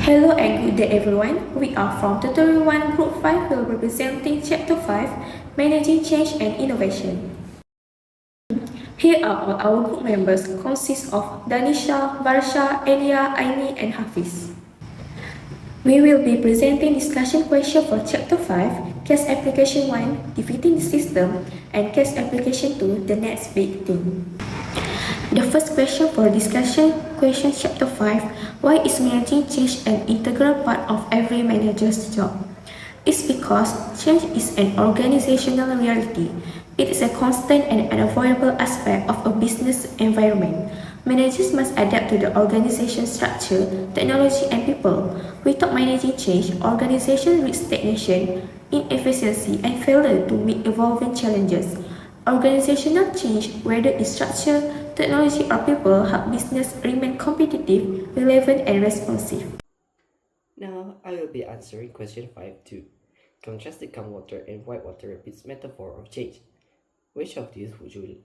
Hello and good day everyone. We are from Tutorial 1 Group 5 will be presenting Chapter 5 Managing Change and Innovation. Here are all our group members consist of DANISSHA, VARSHAA, ELIA, AINI and HAFIZ. We will be presenting discussion question for Chapter 5, Case Application 1, Defeating the System, and Case Application 2, The Next Big Thing. The first question for discussion, question chapter 5, why is managing change an integral part of every manager's job? It's because change is an organizational reality. It is a constant and unavoidable aspect of a business environment. Managers must adapt to the organization structure, technology, and people. Without managing change, organizations risk stagnation, inefficiency, and failure to meet evolving challenges. Organizational change, whether in structure, technology, or people, help business remain competitive, relevant, and responsive. Now, I will be answering question 5 too. Contrast the calm water and white water rapids metaphor of change. Which of these would you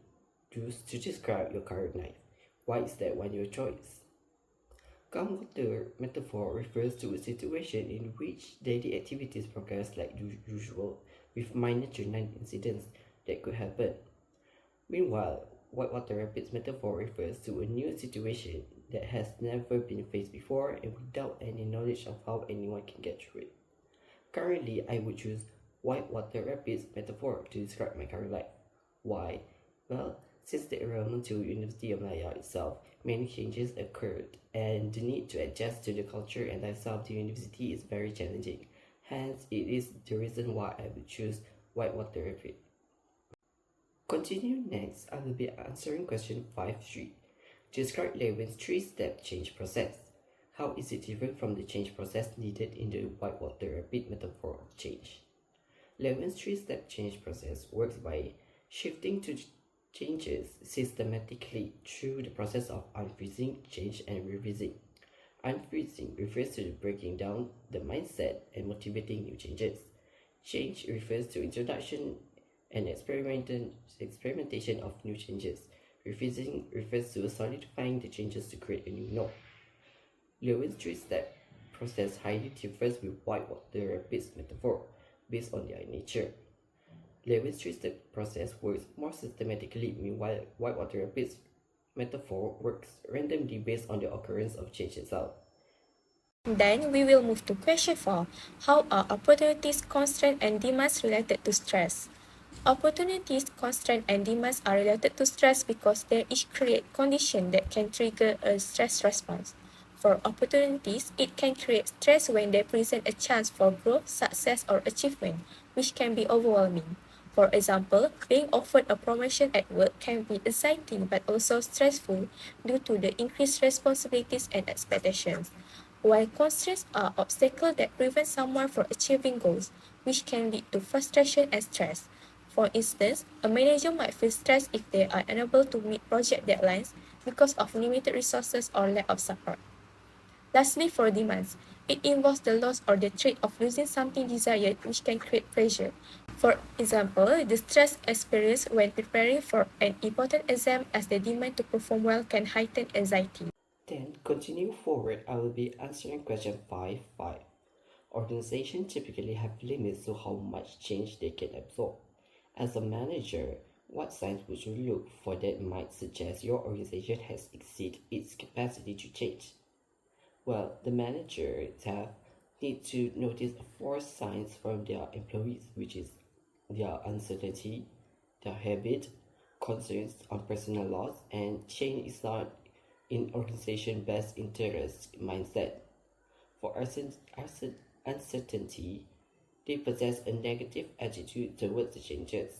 choose to describe your current life? Why is that one your choice? Calm water metaphor refers to a situation in which daily activities progress like usual, with minor incidents that could happen. Meanwhile, whitewater rapids metaphor refers to a new situation that has never been faced before and without any knowledge of how anyone can get through it. Currently, I would choose whitewater rapids metaphor to describe my current life. Why? Well, since the enrollment to University of Malaya itself, many changes occurred, and the need to adjust to the culture and lifestyle of the university is very challenging. Hence, it is the reason why I would choose whitewater rapid. Continue next, I will be answering question 5.3. Describe Lewin's 3-step change process. How is it different from the change process needed in the whitewater rapid metaphor of change? Lewin's 3-step change process works by shifting to changes systematically through the process of unfreezing, change, and revising. Unfreezing refers to breaking down the mindset and motivating new changes. Change refers to introduction and experimentation of new changes. Revising refers to solidifying the changes to create a new norm. Lewin's 3-step process highly differs with whitewater rapids metaphor based on their nature. Lewin's 3-step process works more systematically, meanwhile whitewater rapids metaphor works randomly based on the occurrence of change itself. Then we will move to question 4. How are opportunities, constraints, and demands related to stress? Opportunities, constraints, and demands are related to stress because they each create conditions that can trigger a stress response. For opportunities, it can create stress when they present a chance for growth, success, or achievement, which can be overwhelming. For example, being offered a promotion at work can be exciting but also stressful due to the increased responsibilities and expectations. While constraints are obstacles that prevent someone from achieving goals, which can lead to frustration and stress. For instance, a manager might feel stressed if they are unable to meet project deadlines because of limited resources or lack of support. Lastly, for demands, it involves the loss or the threat of losing something desired, which can create pressure. For example, the stress experienced when preparing for an important exam as the demand to perform well can heighten anxiety. Then, continuing forward, I will be answering question 5.5. Organizations typically have limits to how much change they can absorb. As a manager, what signs would you look for that might suggest your organization has exceeded its capacity to change? Well, the manager need to notice 4 signs from their employees, which is their uncertainty, their habit, concerns on personal loss, and change is not in organization best interest mindset. For uncertainty, they possess a negative attitude towards the changes.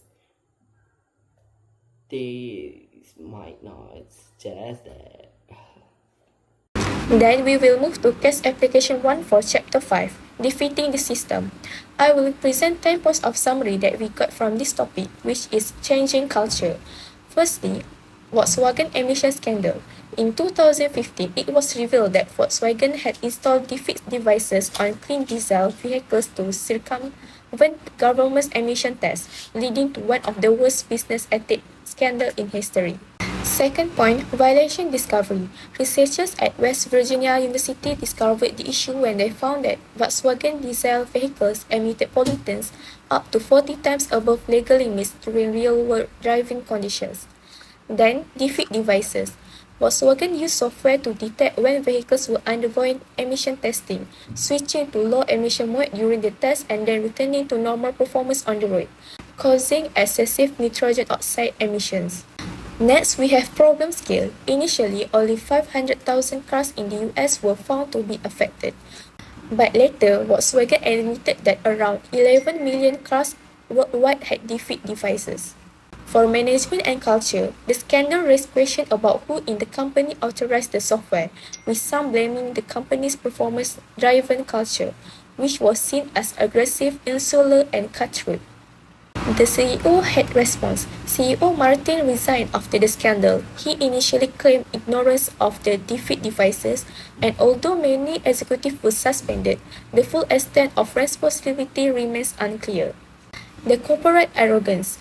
They might not suggest that. Then we will move to case application 1 for chapter 5, defeating the system. I will present 10 points of summary that we got from this topic, which is changing culture. Firstly, Volkswagen emission scandal. In 2015, it was revealed that Volkswagen had installed defeat devices on clean diesel vehicles to circumvent government's emission tests, leading to one of the worst business ethics scandals in history. Second point, violation discovery. Researchers at West Virginia University discovered the issue when they found that Volkswagen diesel vehicles emitted pollutants up to 40 times above legal limits during real-world driving conditions. Then, defeat devices. Volkswagen used software to detect when vehicles were undergoing emission testing, switching to low emission mode during the test and then returning to normal performance on the road, causing excessive nitrogen oxide emissions. Next, we have problem scale. Initially, only 500,000 cars in the US were found to be affected. But later, Volkswagen admitted that around 11 million cars worldwide had defeat devices. For management and culture, the scandal raised questions about who in the company authorized the software, with some blaming the company's performance-driven culture, which was seen as aggressive, insular, and cutthroat. The CEO had response. CEO Martin resigned after the scandal. He initially claimed ignorance of the defeat devices, and although many executives were suspended, the full extent of responsibility remains unclear. The corporate arrogance.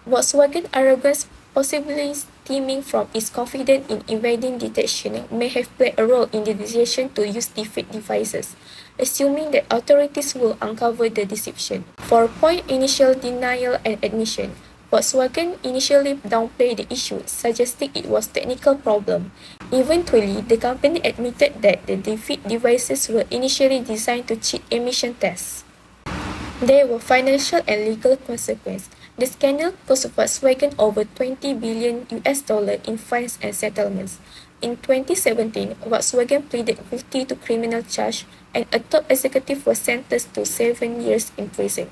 Volkswagen arrogance, possibly stemming from its confidence in evading detection, may have played a role in the decision to use defeat devices, assuming that authorities will uncover the deception. 4 point, initial denial and admission. Volkswagen initially downplayed the issue, suggesting it was a technical problem. Eventually, the company admitted that the defeat devices were initially designed to cheat emission tests. There were financial and legal consequences. The scandal cost Volkswagen over $20 billion in fines and settlements. In 2017, Volkswagen pleaded guilty to criminal charge, and a top executive was sentenced to 7 years in prison.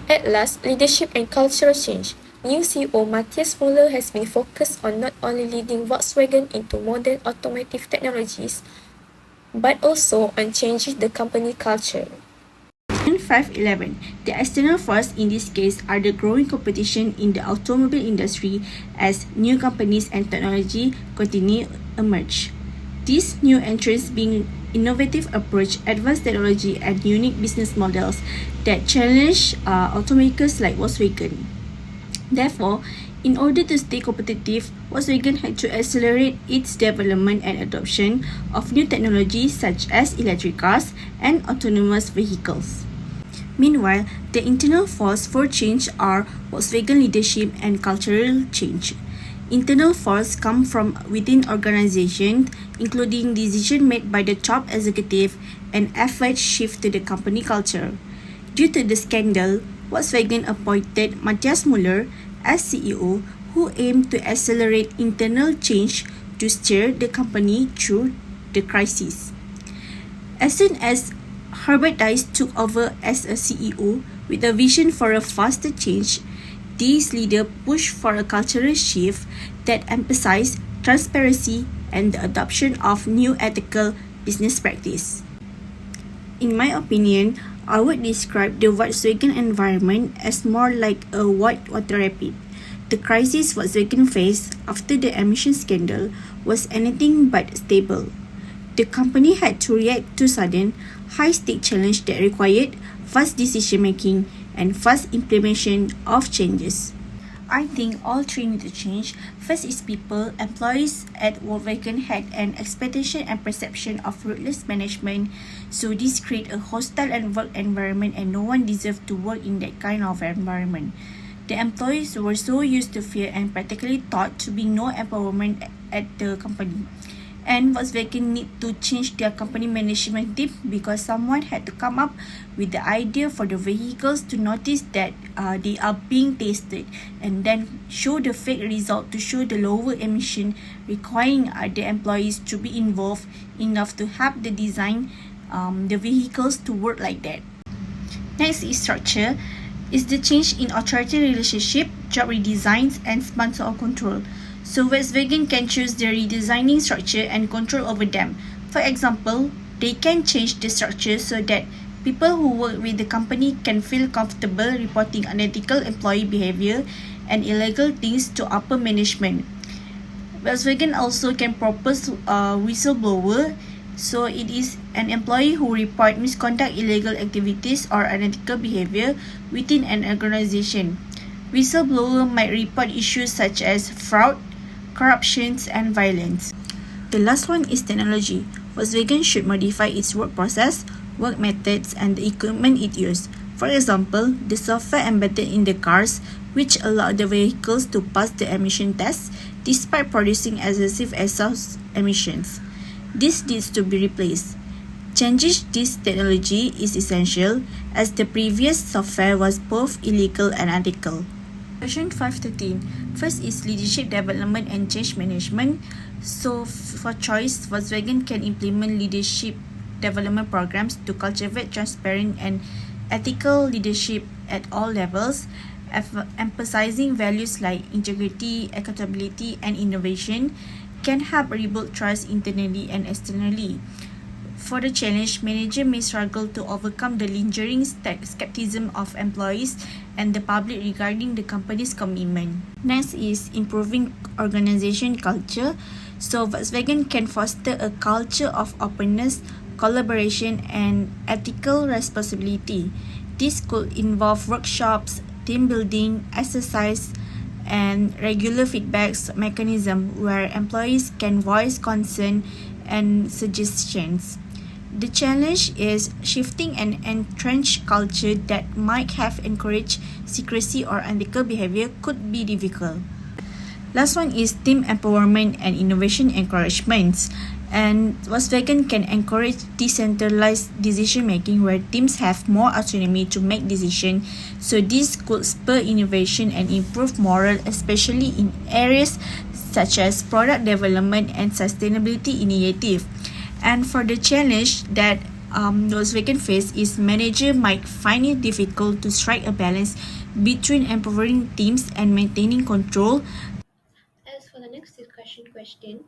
At last, leadership and cultural change. New CEO Matthias Müller has been focused on not only leading Volkswagen into modern automotive technologies, but also on changing the company culture. 511. The external force in this case are the growing competition in the automobile industry as new companies and technology continue emerge. These new entrants bring innovative approach, advanced technology, and unique business models that challenge automakers like Volkswagen. Therefore, in order to stay competitive, Volkswagen had to accelerate its development and adoption of new technologies such as electric cars and autonomous vehicles. Meanwhile, the internal force for change are Volkswagen leadership and cultural change. Internal force come from within organization, including decision made by the top executive and effort shift to the company culture. Due to the scandal, Volkswagen appointed Matthias Müller as CEO, who aimed to accelerate internal change to steer the company through the crisis. As soon as Herbert Diess took over as a CEO with a vision for a faster change, this leader pushed for a cultural shift that emphasized transparency and the adoption of new ethical business practice. In my opinion, I would describe the Volkswagen environment as more like a whitewater rapid. The crisis Volkswagen faced after the emission scandal was anything but stable. The company had to react to sudden, high-stake challenge that required fast decision-making and fast implementation of changes. I think all three need to change. First is people. Employees at Volkswagen had an expectation and perception of ruthless management, so this created a hostile work environment and no one deserved to work in that kind of environment. The employees were so used to fear and practically taught to be no empowerment at the company. And Volkswagen need to change their company management team because someone had to come up with the idea for the vehicles to notice that they are being tested and then show the fake result to show the lower emission, requiring the employees to be involved enough to help the design the vehicles to work like that. Next is structure. Is the change in authority relationship, job redesigns, and sponsor or control. So Volkswagen can choose the redesigning structure and control over them. For example, they can change the structure so that people who work with the company can feel comfortable reporting unethical employee behavior and illegal things to upper management. Volkswagen also can propose a whistleblower, so it is an employee who report misconduct, illegal activities, or unethical behavior within an organization. Whistleblower might report issues such as fraud, corruptions, and violence. The last one is technology. Volkswagen should modify its work process, work methods, and the equipment it uses. For example, the software embedded in the cars, which allow the vehicles to pass the emission tests despite producing excessive exhaust emissions. This needs to be replaced. Changing this technology is essential as the previous software was both illegal and unethical. Question 513. First is leadership development and change management. So for choice, Volkswagen can implement leadership development programs to cultivate transparent and ethical leadership at all levels, emphasizing values like integrity, accountability, and innovation can help rebuild trust internally and externally. For the challenge, manager may struggle to overcome the lingering skepticism of employees and the public regarding the company's commitment. Next is improving organization culture. So Volkswagen can foster a culture of openness, collaboration, and ethical responsibility. This could involve workshops, team building, exercise, and regular feedbacks mechanism where employees can voice concern and suggestions. The challenge is shifting an entrenched culture that might have encouraged secrecy or unethical behavior could be difficult. Last one is team empowerment and innovation encouragements. And Volkswagen can encourage decentralized decision making where teams have more autonomy to make decisions. So this could spur innovation and improve morale, especially in areas such as product development and sustainability initiative. And for the challenge that Volkswagen face is manager might find it difficult to strike a balance between empowering teams and maintaining control. As for the next discussion question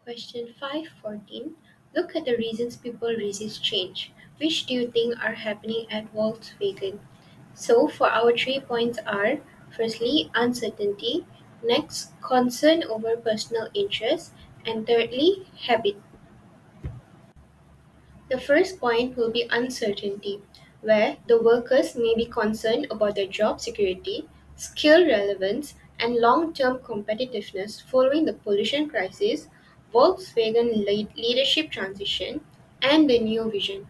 514, look at the reasons people resist change. Which do you think are happening at Volkswagen? So for our 3 points are firstly uncertainty, next concern over personal interest, and thirdly habit. The first point will be uncertainty, where the workers may be concerned about their job security, skill relevance, and long-term competitiveness following the pollution crisis, Volkswagen leadership transition, and the new vision.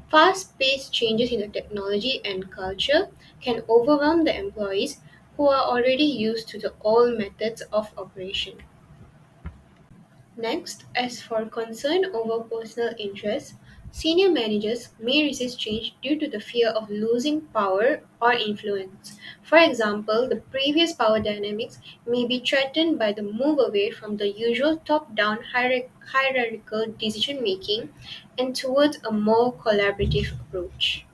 Fast-paced changes in the technology and culture can overwhelm the employees who are already used to the old methods of operation. Next, as for concern over personal interests, senior managers may resist change due to the fear of losing power or influence. For example, the previous power dynamics may be threatened by the move away from the usual top down hierarchical decision making and towards a more collaborative approach.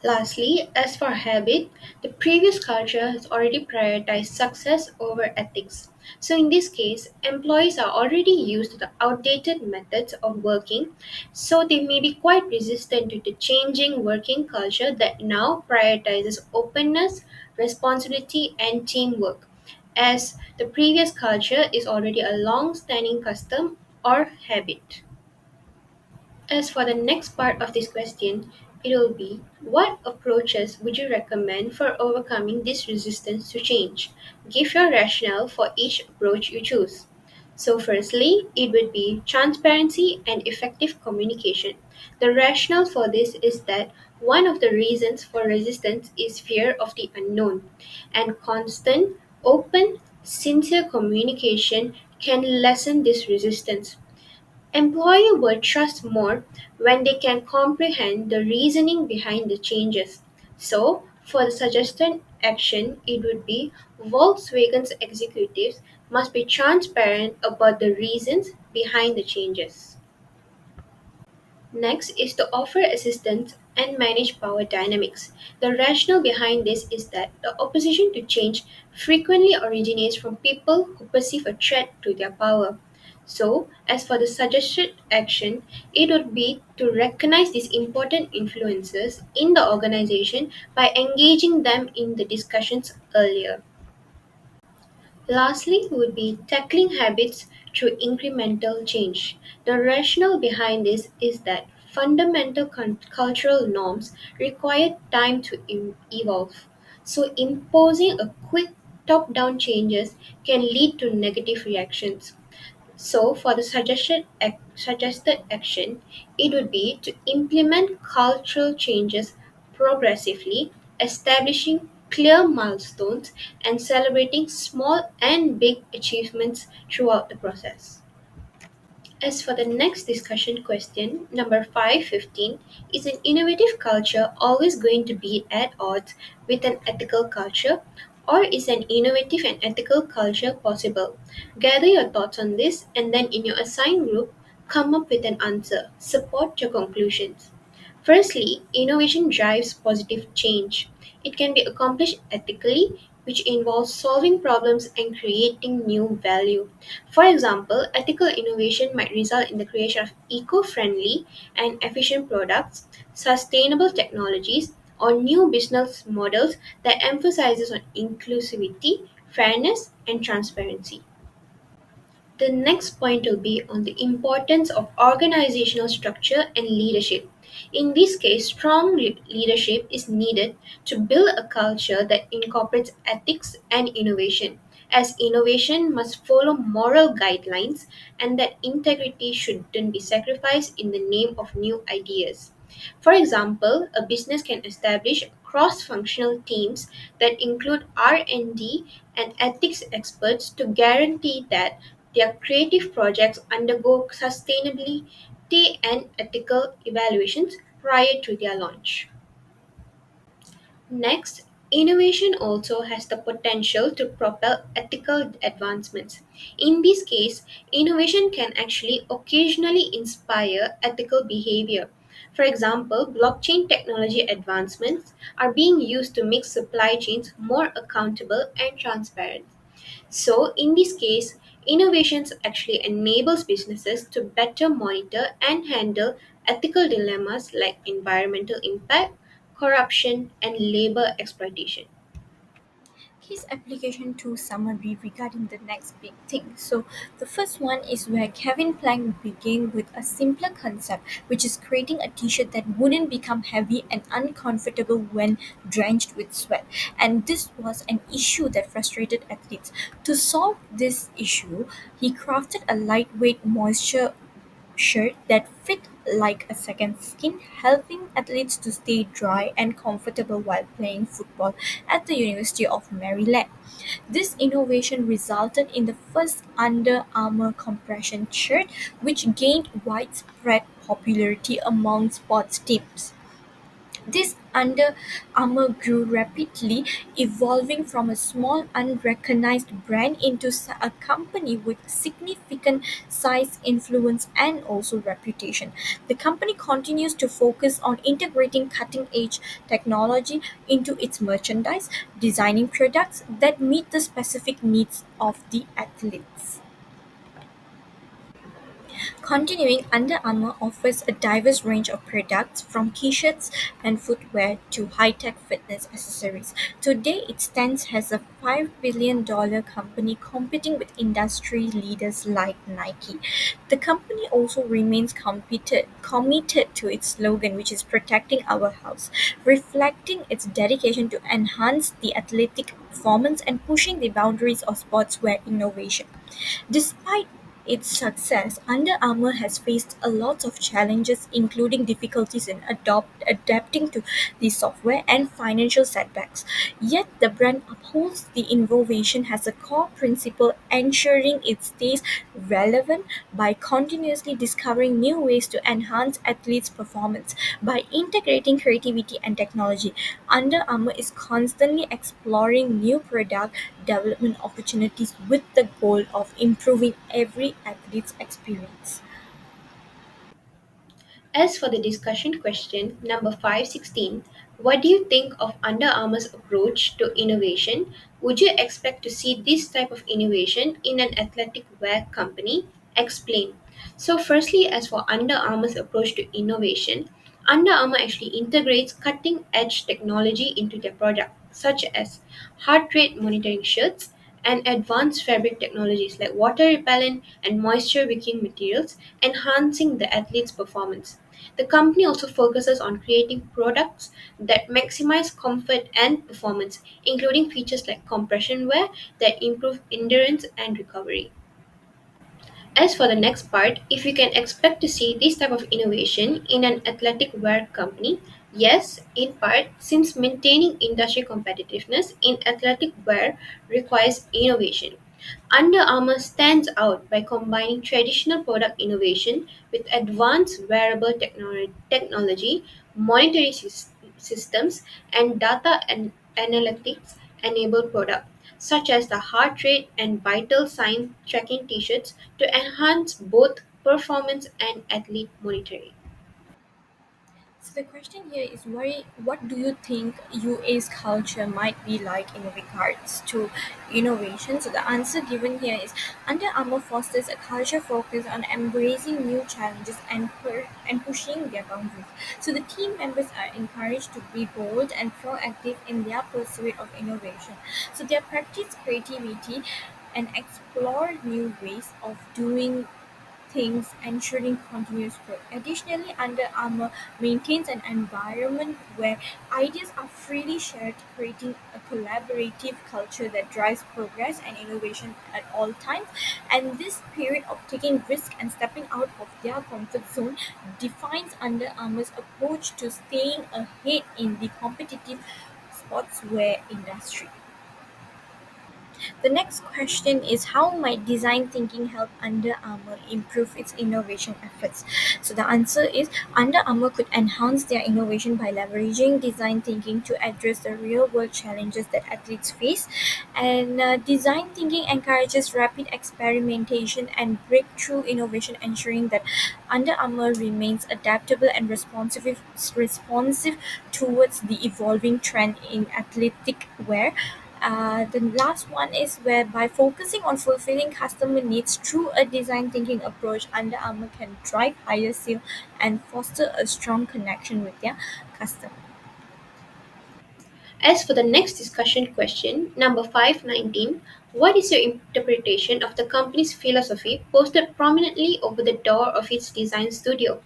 Lastly, as for habit, the previous culture has already prioritized success over ethics. So, in this case, employees are already used to the outdated methods of working, so they may be quite resistant to the changing working culture that now prioritizes openness, responsibility, and teamwork, as the previous culture is already a long standing custom or habit. As for the next part of this question, it will be what approaches would you recommend for overcoming this resistance to change? Give your rationale for each approach you choose. So, firstly, it would be transparency and effective communication. The rationale for this is that one of the reasons for resistance is fear of the unknown, and constant, open, sincere communication can lessen this resistance. Employer will trust more when they can comprehend the reasoning behind the changes. So, for the suggested action, it would be Volkswagen's executives must be transparent about the reasons behind the changes. Next is to offer assistance and manage power dynamics. The rationale behind this is that the opposition to change frequently originates from people who perceive a threat to their power. So, as for the suggested action, it would be to recognize these important influences in the organization by engaging them in the discussions earlier. Lastly, would be tackling habits through incremental change. The rationale behind this is that fundamental cultural norms require time to evolve. So, imposing a quick top-down changes can lead to negative reactions. So, for the suggested action, it would be to implement cultural changes progressively, establishing clear milestones, and celebrating small and big achievements throughout the process. As for the next discussion question, number 515, is an innovative culture always going to be at odds with an ethical culture, or is an innovative and ethical culture possible? Gather your thoughts on this and then in your assigned group, come up with an answer. Support your conclusions. Firstly, innovation drives positive change. It can be accomplished ethically, which involves solving problems and creating new value. For example, ethical innovation might result in the creation of eco friendly and efficient products, sustainable technologies, or new business models that emphasizes on inclusivity, fairness, and transparency. The next point will be on the importance of organizational structure and leadership. In this case, strong leadership is needed to build a culture that incorporates ethics and innovation, as innovation must follow moral guidelines and that integrity shouldn't be sacrificed in the name of new ideas. For example, a business can establish cross-functional teams that include R&D and ethics experts to guarantee that their creative projects undergo sustainability and ethical evaluations prior to their launch. Next, innovation also has the potential to propel ethical advancements. In this case, innovation can actually occasionally inspire ethical behavior. For example, blockchain technology advancements are being used to make supply chains more accountable and transparent. So, in this case, innovations actually enables businesses to better monitor and handle ethical dilemmas like environmental impact, corruption, and labor exploitation. His application to summary regarding the next big thing. So the first one is where Kevin Plank began with a simpler concept, which is creating a t-shirt that wouldn't become heavy and uncomfortable when drenched with sweat. And this was an issue that frustrated athletes. To solve this issue, he crafted a lightweight moisture shirt that fit like a second skin, helping athletes to stay dry and comfortable while playing football at the University of Maryland. This innovation resulted in the first Under Armour compression shirt, which gained widespread popularity among sports teams. This Under Armour grew rapidly, evolving from a small, unrecognized brand into a company with significant size, influence, and also reputation. The company continues to focus on integrating cutting-edge technology into its merchandise, designing products that meet the specific needs of the athletes. Continuing, Under Armour offers a diverse range of products from t-shirts and footwear to high-tech fitness accessories. Today, it stands as a $5 billion company competing with industry leaders like Nike. The company also remains committed to its slogan, which is "Protecting Our House," reflecting its dedication to enhance the athletic performance and pushing the boundaries of sportswear innovation. Despite its success, Under Armour has faced a lot of challenges, including difficulties in adapting to the software and financial setbacks. Yet, the brand upholds the innovation as a core principle, ensuring it stays relevant by continuously discovering new ways to enhance athletes' performance. By integrating creativity and technology, Under Armour is constantly exploring new product development opportunities with the goal of improving every athlete's experience. As for the discussion question number 516, what do you think of Under Armour's approach to innovation? Would you expect to see this type of innovation in an athletic wear company? Explain. So, firstly, as for Under Armour's approach to innovation, Under Armour actually integrates cutting edge technology into their product, such as heart rate monitoring shirts and advanced fabric technologies like water repellent and moisture wicking materials, enhancing the athlete's performance. The company also focuses on creating products that maximize comfort and performance, including features like compression wear that improve endurance and recovery. As for the next part, if you can expect to see this type of innovation in an athletic wear company, yes, in part, since maintaining industry competitiveness in athletic wear requires innovation. Under Armour stands out by combining traditional product innovation with advanced wearable technology, monitoring systems, and data and analytics enabled products such as the heart rate and vital sign tracking t-shirts to enhance both performance and athlete monitoring. So the question here is, what do you think UA's culture might be like in regards to innovation? So the answer given here is, Under Armour fosters a culture focused on embracing new challenges and pushing their boundaries. So the team members are encouraged to be bold and proactive in their pursuit of innovation. So they practice creativity and explore new ways of doing things, ensuring continuous growth. Additionally, Under Armour maintains an environment where ideas are freely shared, creating a collaborative culture that drives progress and innovation at all times. And this period of taking risk and stepping out of their comfort zone defines Under Armour's approach to staying ahead in the competitive sportswear industry. The next question is, how might design thinking help Under Armour improve its innovation efforts? So the answer is, Under Armour could enhance their innovation by leveraging design thinking to address the real-world challenges that athletes face. And design thinking encourages rapid experimentation and breakthrough innovation, ensuring that Under Armour remains adaptable and responsive towards the evolving trend in athletic wear. The last one is, where by focusing on fulfilling customer needs through a design thinking approach, Under Armour can drive higher sales and foster a strong connection with their customer. As for the next discussion question, number 519, what is your interpretation of the company's philosophy posted prominently over the door of its design studio?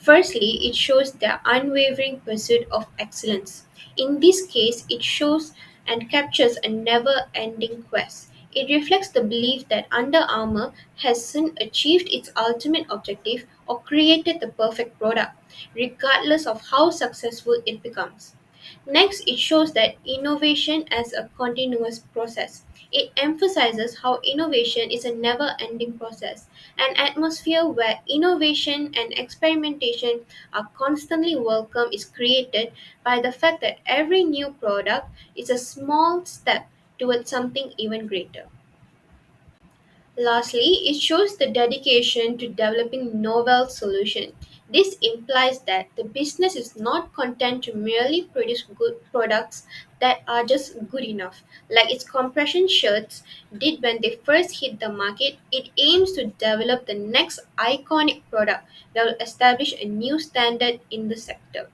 Firstly, it shows their unwavering pursuit of excellence. In this case, it shows and captures a never ending quest. It reflects the belief that Under Armour hasn't achieved its ultimate objective or created the perfect product, regardless of how successful it becomes. Next, it shows that innovation as a continuous process. It emphasizes how innovation is a never ending process, an atmosphere where innovation and experimentation are constantly welcome is created by the fact that every new product is a small step towards something even greater. Lastly, it shows the dedication to developing novel solutions. This implies that the business is not content to merely produce good products that are just good enough. Like its compression shirts did when they first hit the market, it aims to develop the next iconic product that will establish a new standard in the sector.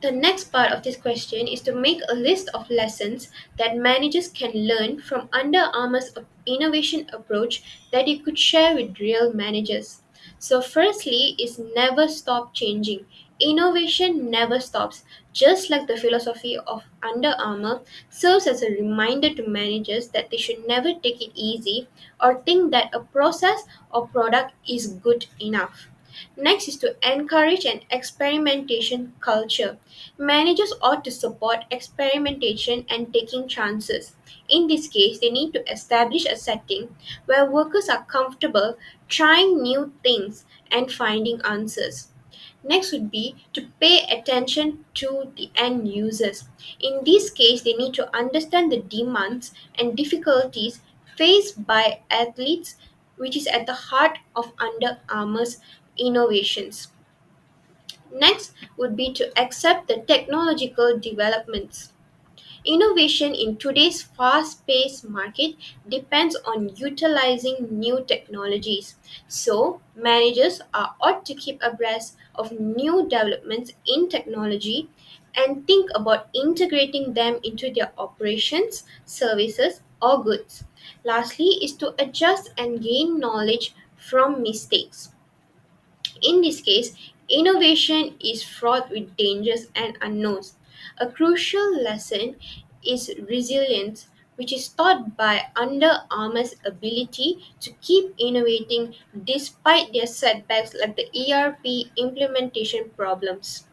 The next part of this question is to make a list of lessons that managers can learn from Under Armour's innovation approach that you could share with real managers. So, firstly, is never stop changing. Innovation never stops. Just like the philosophy of Under Armour serves as a reminder to managers that they should never take it easy or think that a process or product is good enough. Next is to encourage an experimentation culture. Managers ought to support experimentation and taking chances. In this case, they need to establish a setting where workers are comfortable trying new things and finding answers. Next would be to pay attention to the end users. In this case, they need to understand the demands and difficulties faced by athletes, which is at the heart of Under Armour's innovations. Next would be to accept the technological developments. Innovation in today's fast paced market depends on utilizing new technologies. So, managers are ought to keep abreast of new developments in technology and think about integrating them into their operations, services, or goods. Lastly, is to adjust and gain knowledge from mistakes. In this case, innovation is fraught with dangers and unknowns. A crucial lesson is resilience, which is taught by Under Armour's ability to keep innovating despite their setbacks like the ERP implementation problems.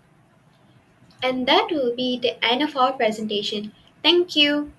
And that will be the end of our presentation. Thank you.